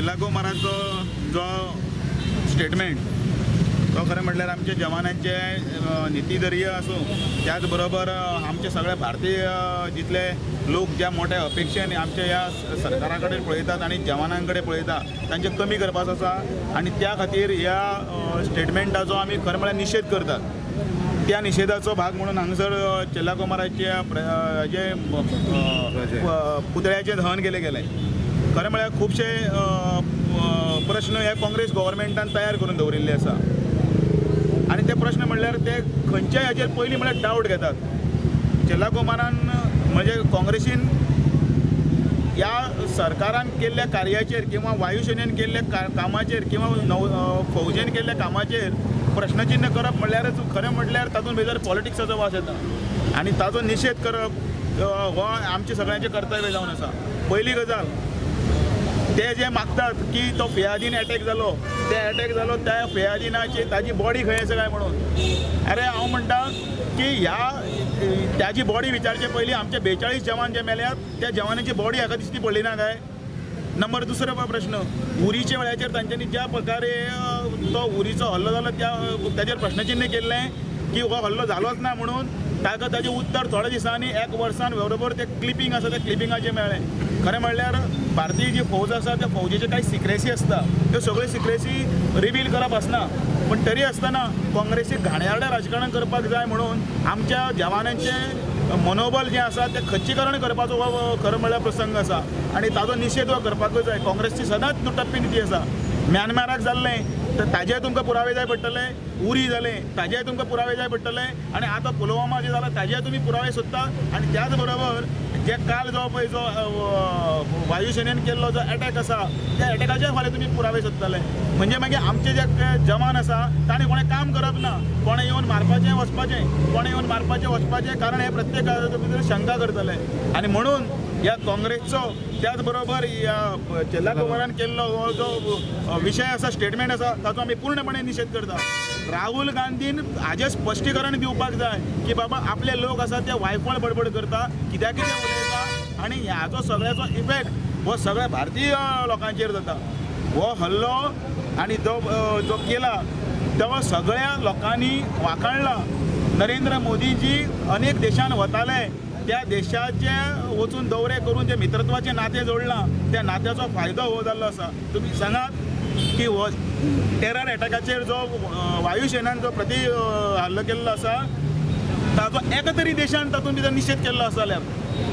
कुमाराचो जो स्टेटमेंट तो खरें म्हटल्यार आमच्या जवानांचे नीतिधैर्य आसूं त्याच बरोबर आमचे सगळे भारतीय जितले लोक ज्या मोठ्या अपेक्षेन आमच्या ह्या सरकारा कडेन पळयतात आनी जवानां कडेन पळयता तांचे कमी करपाचो आसा आनी त्या खातीर ह्या स्टेटमेंटाचो आमी खरें म्हळ्यार निशेध करतात। त्या निषेधाचो भाग म्हणून हांगसर कुमाराच्या जे पुतळ्याचें दहन केलें गेलें। खरें म्हळ्यार खुबशे प्रश्न हे काँग्रेस गव्हर्मेंटान तयार करून दवरिल्ले आसा आनी ते प्रश्न म्हणल्यार ते खंयच्याय हाचेर पयलीं म्हळ्यार डावट घेतात। कुमारान म्हणजे काँग्रेसीन ह्या सरकारान केल्ल्या कार्याचेर किंवा वायुसेनेन केल्ल्या कामाचेर किंवा फौजेन केल्ल्या कामाचेर प्रश्नचिन्ह करप म्हणल्यारच खरें म्हटल्यार तातूंत भितर पॉलिटिक्साचो वास येता आनी ताचो निशेध करप हो आमचे सगळ्यांचें कर्तव्य जावन आसा। पयली गजाल ते जे मागतात की तो फियादीन अटॅक जालो त्या फियादीनाची ताजी बॉडी खंय आसा काय म्हणून। अरे हांव म्हणटा की त्याची बॉडी विचारचे पयलीं आमचे 42 जवान जे मेल्यात त्या जवानांची बॉडी हाका दिसती पडली ना काय। नंबर दुसरो प्रश्न उरीच्या वेळाचेर तांच्यांनी ज्या प्रकारे तो उरीचो हल्लो जालो त्याचेर प्रश्नचिन्ह केल्लें की हो हल्लो जालोच ना म्हणून ताजें उत्तर थोड्या दिसांनी 1 वर्सान बरोबर ते क्लिपिंग आसा त्या क्लिपिंगाचें मेळ्ळें। खरें म्हणल्यार भारतीय जी फौज आसा त्या फौजेची काही सिक्रेसी आसता त्यो सगळ्यो सिक्रेसी रिवील करप आसना पण तरी आसतना काँग्रेसीक घाण्यारडें राजकारण करपाक जाय म्हणून आमच्या जवानांचें मनोबल जें आसा तें खच्चीकरण करपाचो हो खरें म्हळ्यार प्रसंग आसा आनी ताचो निशेध हो करपाकूच जाय। काँग्रेसची सदांच दुटप्पी नीती आसा। म्यानमाराक जाल्लें तर ताजेय तुमकां पुरावे जाय पडटले, उरी जालें ताजेय तुमकां पुरावे जाय पडटले आनी आतां पुलवामा जें जालां ताजेय तुमी पुरावे सोदता आनी त्याच बरोबर जे काल जो पळय जो वायुसेनेन केल्लो जो अटॅक आसा त्या अटॅकाचे फाल्यां तुमी पुरावे सोदतले म्हणजे मागीर आमचे जे जवान आसा ताणें कोणें काम करप ना, कोणें येवन मारपाचें वचपाचें कारण हे प्रत्येक भितर शंका करतले आनी म्हणून ह्या काँग्रेसचो त्याच बरोबर ह्या कुमारान केल्लो हो जो विशय आसा स्टेटमेंट आसा ताचो आमी पूर्णपणे निशेध करता। राहुल गांधीन हाजें स्पश्टीकरण दिवपाक जाय की बाबा आपले लोक आसा ते वायफळ बडबड करता कित्याक कितें उलयता आनी ह्याचो सगळ्याचो इफेक्ट हो सगळ्या भारतीय लोकांचेर जाता। हो हल्लो आनी जो केला तो सगळ्या लोकांनी वाखाणला। नरेंद्र मोदीजी अनेक देशांत वताले त्या देशाचे वचून दौरे करून जे मित्रत्वाचे नाते जोडला त्या नात्याचो फायदो हो जाल्लो आसा। तुमी सांगात की हो टेरर अटॅकाचेर जो वायुसेनान जो हल्लो केल्लो आसा ताचो एका तरी देशान तातूंत भितर निशेध केल्लो आसा जाल्यार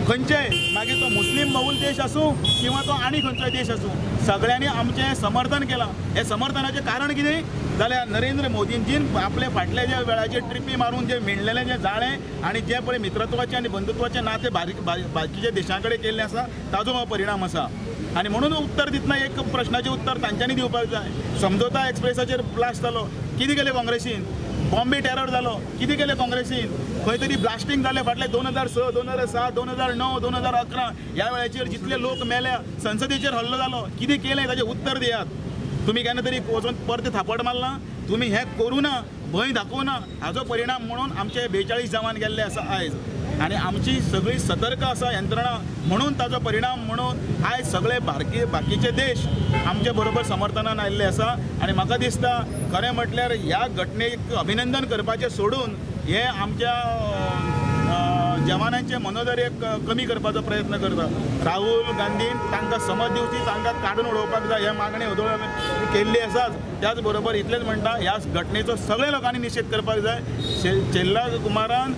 खंयचेय मागीर तो मुस्लीम बहुल देश आसूं किंवा तो आनी खंयचोय देश आसूं सगळ्यांनी आमचें समर्थन केलां। हे समर्थनाचें कारण कितें जाल्यार नरेंद्र मोदींजीन आपले फाटले जे वेळाचेर ट्रिपी मारून जे मिणलेलें जें जाळें आनी जे पळय मित्रत्वाचे आनी बंधुत्वाचे नाते बाकीच्या देशां कडेन केल्ले आसा ताचो हो परिणाम आसा आनी म्हणून उत्तर दितना एक प्रश्नाचें उत्तर तांच्यांनी दिवपाक जाय। समझोता एक्सप्रेसाचेर ब्लास्ट जालो कितें केलें काँग्रेसीन, बॉम्बे टेरर जालो कितें केलें काँग्रेसीन, खंय तरी ब्लास्टिंग जालें फाटले 2006, 2007, 2009, 2011 ह्या वेळाचेर जितले लोक मेल्या संसदेचेर हल्लो जालो कितें केलें ताचें उत्तर दियात। तुमी केन्ना तरी वचून परते थापट मारला, तुमी हें करूं ना, भंय दाखोवं ना, हाचो परिणाम म्हणून आमचे 42 जवान गेल्ले आसा आयज आनी आमची सगळी सतर्क आसा यंत्रणा म्हणून ताचो परिणाम म्हणून आयज सगळे बाकीचे देश आमचे बरोबर समर्थनान आयिल्ले आसा आनी म्हाका दिसता खरें म्हटल्यार ह्या घटनेक अभिनंदन करपाचें सोडून हे आमच्या जवानांचे मनोधैर्य कमी करपाचो प्रयत्न करता। राहुल गांधीन तांकां समज दिवची, तांकां काडून उडोवपाक जाय हे मागणी उदोळ केल्ली आसाच। त्याच बरोबर इतलेंच म्हणटा ह्या घटनेचो सगळ्या लोकांनी निशेध करपाक जाय। कुमारान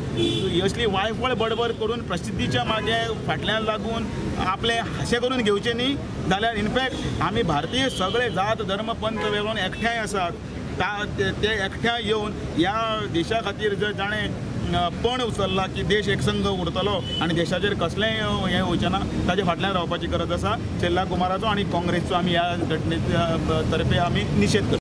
असली वायफळ बडबड करून प्रसिद्धीच्या मागे फाटल्यान लागून आपले हाशे करून घेवचे न्ही जाल्यार इनफॅक्ट आमी भारतीय सगळे जात धर्म पंथ वेगळून एकठांय आसात ते एकठांय येवन ह्या देशा खातीर जर जाणें पण उचलला की देश एकसंघ उरतलो आनी देशाचेर कसलेंय हें वयचें ना ताचे फाटल्यान रावपाची गरज आसा। कुमाराचो आनी काँग्रेसचो आमी ह्या घटने तर्फे आमी निशेध करता।